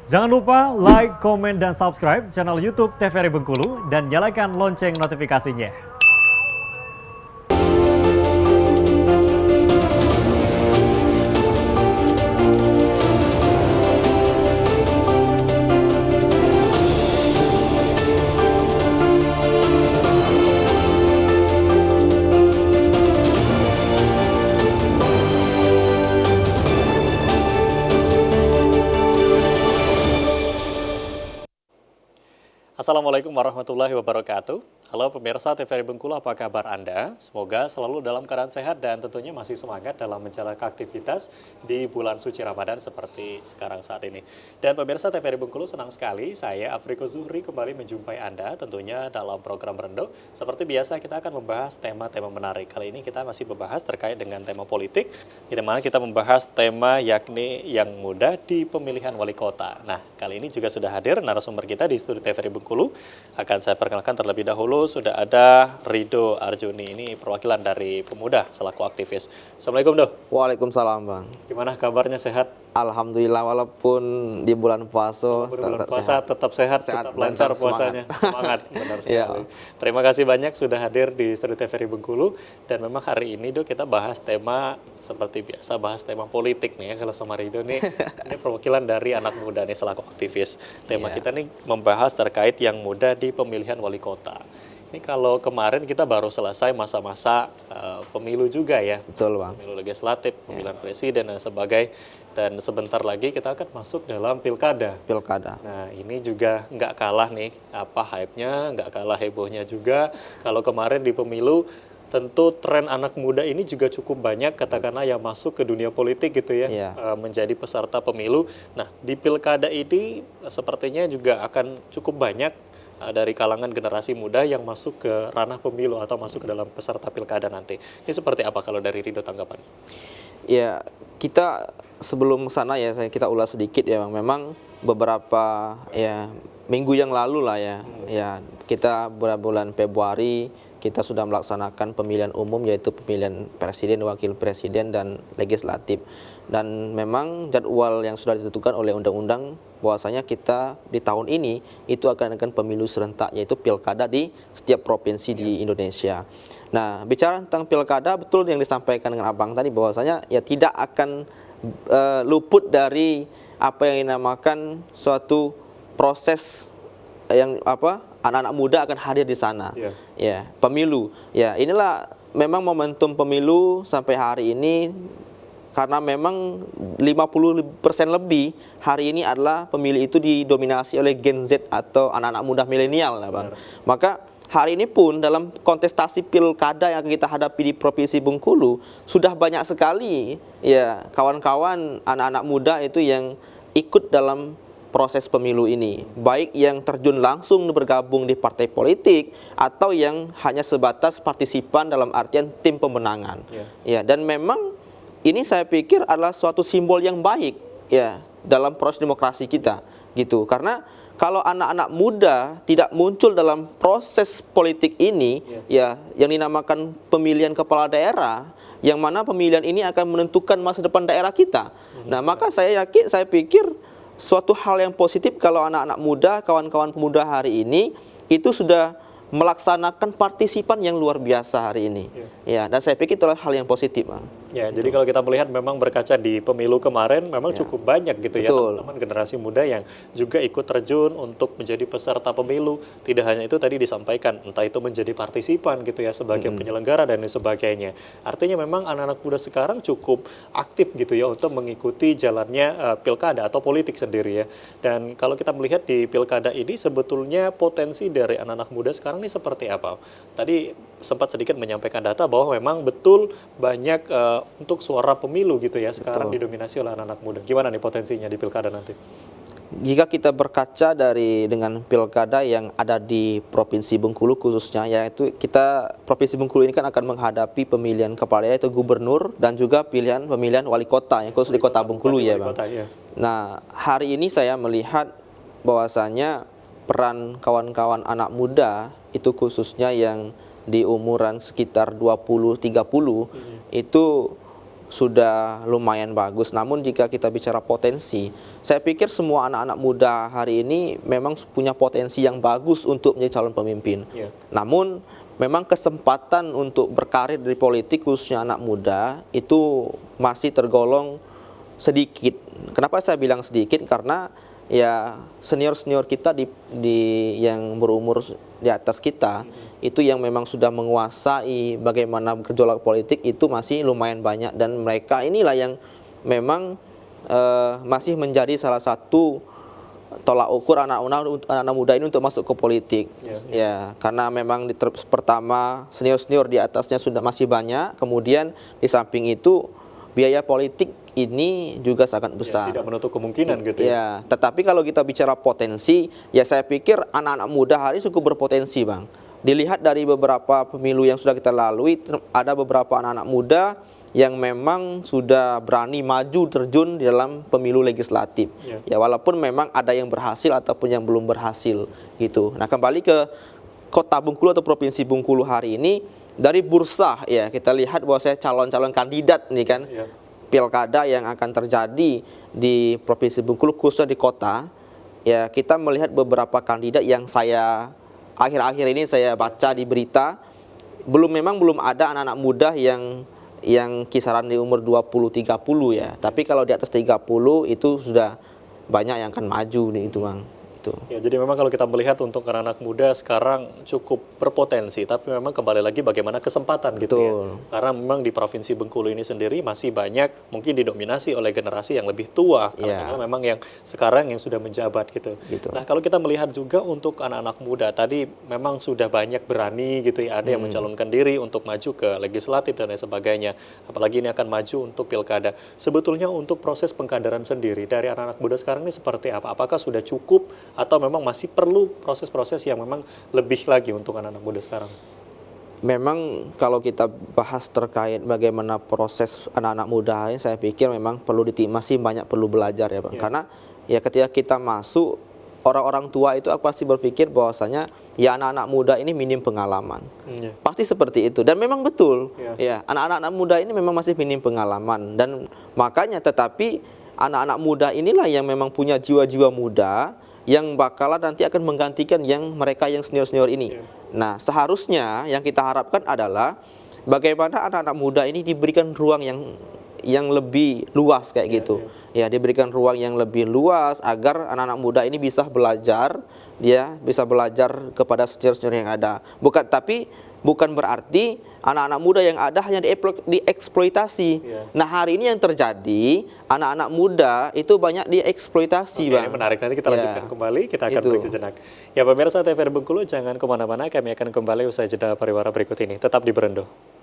Jangan lupa like, komen, dan subscribe channel YouTube TVRI Bengkulu dan nyalakan lonceng notifikasinya. Assalamualaikum warahmatullahi wabarakatuh. Halo pemirsa TVRI Bengkulu, apa kabar Anda? Semoga selalu dalam keadaan sehat dan tentunya masih semangat dalam menjalankan aktivitas di bulan suci Ramadan seperti sekarang saat ini. Dan pemirsa TVRI Bengkulu, senang sekali saya Afriko Zuhri kembali menjumpai Anda tentunya dalam program Rendo. Seperti biasa kita akan membahas tema-tema menarik. Kali ini kita masih membahas terkait dengan tema politik, di mana kita membahas tema yakni yang muda di pemilihan wali kota. Nah, kali ini juga sudah hadir narasumber kita di studio TVRI Bengkulu. Akan saya perkenalkan terlebih dahulu, sudah ada Ridho Arjuni, ini perwakilan dari pemuda selaku aktivis. Assalamualaikum, Do. Waalaikumsalam, Bang. Gimana kabarnya, sehat? Alhamdulillah, walaupun di bulan puasa, tetap sehat, tetap lancar puasanya. Semangat, benar sekali. Ya. Terima kasih banyak sudah hadir di studio TVRI Bengkulu. Dan memang hari ini, Do, kita bahas tema seperti biasa, bahas tema politik nih ya. Kalau sama Ridho nih, ini perwakilan dari anak muda nih selaku aktivis. Tema kita nih membahas terkait yang muda di pemilihan wali kota. Ini kalau kemarin kita baru selesai masa-masa pemilu juga ya. Betul, Bang. Pemilu legislatif, pemilihan presiden dan sebagainya. Dan sebentar lagi kita akan masuk dalam pilkada. Pilkada. Nah, ini juga nggak kalah nih, apa hype-nya, nggak kalah hebohnya juga. Kalau kemarin di pemilu, tentu tren anak muda ini juga cukup banyak, katakanlah yang masuk ke dunia politik gitu ya, menjadi peserta pemilu. Nah, di pilkada ini sepertinya juga akan cukup banyak dari kalangan generasi muda yang masuk ke ranah pemilu atau masuk ke dalam peserta pilkada nanti. Ini seperti apa kalau dari Ridho tanggapan? Ya, kita sebelum sana ya, kita ulas sedikit ya, Bang. Memang beberapa minggu yang lalu lah ya, kita bulan Februari kita sudah melaksanakan pemilihan umum, yaitu pemilihan presiden, wakil presiden, dan legislatif. Dan memang jadwal yang sudah ditentukan oleh undang-undang bahwasanya kita di tahun ini itu akan pemilu serentak, yaitu pilkada di setiap provinsi di Indonesia. Nah, bicara tentang pilkada, betul yang disampaikan dengan Abang tadi bahwasanya ya tidak akan luput dari apa yang dinamakan suatu proses yang anak-anak muda akan hadir di sana. Ya, pemilu. Ya, inilah memang momentum pemilu sampai hari ini, karena memang 50% lebih hari ini adalah pemilih itu didominasi oleh Gen Z atau anak-anak muda milenial, Bang. Maka hari ini pun dalam kontestasi pilkada yang kita hadapi di Provinsi Bengkulu sudah banyak sekali ya kawan-kawan anak-anak muda itu yang ikut dalam proses pemilu ini, baik yang terjun langsung bergabung di partai politik atau yang hanya sebatas partisipan dalam artian tim pemenangan. Ya, dan memang ini saya pikir adalah suatu simbol yang baik ya dalam proses demokrasi kita gitu. Karena kalau anak-anak muda tidak muncul dalam proses politik ini ya yang dinamakan pemilihan kepala daerah, yang mana pemilihan ini akan menentukan masa depan daerah kita. Nah, maka saya pikir suatu hal yang positif kalau anak-anak muda, kawan-kawan pemuda hari ini itu sudah melaksanakan partisipan yang luar biasa hari ini. Ya, dan saya pikir itu adalah hal yang positif, Bang. Ya, jadi kalau kita melihat memang berkaca di pemilu kemarin memang cukup banyak gitu ya teman-teman generasi muda yang juga ikut terjun untuk menjadi peserta pemilu. Tidak hanya itu tadi disampaikan, entah itu menjadi partisipan gitu ya sebagai penyelenggara dan sebagainya. Artinya memang anak-anak muda sekarang cukup aktif gitu ya untuk mengikuti jalannya pilkada atau politik sendiri ya. Dan kalau kita melihat di pilkada ini sebetulnya potensi dari anak-anak muda sekarang ini seperti apa? Tadi sempat sedikit menyampaikan data bahwa memang betul banyak untuk suara pemilu gitu ya sekarang didominasi oleh anak-anak muda. Gimana nih potensinya di pilkada nanti? Jika kita berkaca dengan pilkada yang ada di Provinsi Bengkulu khususnya, yaitu Provinsi Bengkulu ini kan akan menghadapi pemilihan kepala daerah, yaitu gubernur, dan juga pemilihan wali kota yang khusus di kota Bengkulu ya, Bang. Nah, hari ini saya melihat bahwasanya peran kawan-kawan anak muda itu khususnya yang di umuran sekitar 20-30 itu sudah lumayan bagus. Namun jika kita bicara potensi, saya pikir semua anak-anak muda hari ini memang punya potensi yang bagus untuk menjadi calon pemimpin. Ya. Namun memang kesempatan untuk berkarir di politik khususnya anak muda itu masih tergolong sedikit. Kenapa saya bilang sedikit? Karena ya senior-senior kita yang berumur di atas kita itu yang memang sudah menguasai bagaimana bergejolak politik itu masih lumayan banyak, dan mereka inilah yang memang masih menjadi salah satu tolak ukur anak-anak muda ini untuk masuk ke politik. Ya, karena memang pertama senior-senior di atasnya sudah masih banyak, kemudian di samping itu biaya politik ini juga sangat besar. Ya, tidak menutup kemungkinan gitu ya. Ya, tetapi kalau kita bicara potensi, ya saya pikir anak-anak muda hari cukup berpotensi, Bang. Dilihat dari beberapa pemilu yang sudah kita lalui, ada beberapa anak-anak muda yang memang sudah berani maju terjun di dalam pemilu legislatif. Ya, walaupun memang ada yang berhasil ataupun yang belum berhasil gitu. Nah, kembali ke Kota Bengkulu atau Provinsi Bengkulu hari ini, dari bursa ya kita lihat bahwa saya calon-calon kandidat nih kan. Ya. Pilkada yang akan terjadi di Provinsi Bengkulu khususnya di kota, ya kita melihat beberapa kandidat yang saya akhir-akhir ini saya baca di berita, memang belum ada anak-anak muda yang kisaran di umur 20-30 ya. Tapi kalau di atas 30 itu sudah banyak yang akan maju nih itu, Bang. Itu. Ya, jadi memang kalau kita melihat untuk anak-anak muda sekarang cukup berpotensi, tapi memang kembali lagi bagaimana kesempatan gitu ya. Karena memang di Provinsi Bengkulu ini sendiri masih banyak mungkin didominasi oleh generasi yang lebih tua, karena memang yang sekarang yang sudah menjabat gitu. Nah, kalau kita melihat juga untuk anak-anak muda tadi memang sudah banyak berani gitu ya, ada yang mencalonkan diri untuk maju ke legislatif dan lain sebagainya. Apalagi ini akan maju untuk pilkada. Sebetulnya untuk proses pengkaderan sendiri dari anak-anak muda sekarang ini seperti apa? Apakah sudah cukup atau memang masih perlu proses-proses yang memang lebih lagi untuk anak-anak muda sekarang? Memang kalau kita bahas terkait bagaimana proses anak-anak muda ini, saya pikir memang masih banyak perlu belajar ya, Bang. Karena ya ketika kita masuk, orang-orang tua itu pasti berpikir bahwasanya ya anak-anak muda ini minim pengalaman. Pasti seperti itu, dan memang betul. Ya, anak-anak muda ini memang masih minim pengalaman, dan makanya tetapi anak-anak muda inilah yang memang punya jiwa-jiwa muda yang bakalan nanti akan menggantikan mereka yang senior-senior ini. Nah, seharusnya yang kita harapkan adalah bagaimana anak-anak muda ini diberikan ruang yang lebih luas kayak gitu. Ya, diberikan ruang yang lebih luas agar anak-anak muda ini bisa belajar, bisa belajar kepada senior-senior yang ada. Bukan berarti anak-anak muda yang ada hanya dieksploitasi. Nah, hari ini yang terjadi, anak-anak muda itu banyak dieksploitasi, Bang. Ini menarik, nanti kita lanjutkan kembali, kita akan break sejenak. Ya, pemirsa TVRI Bengkulu, jangan kemana-mana, kami akan kembali usai jeda pariwara berikut ini. Tetap di Berendo.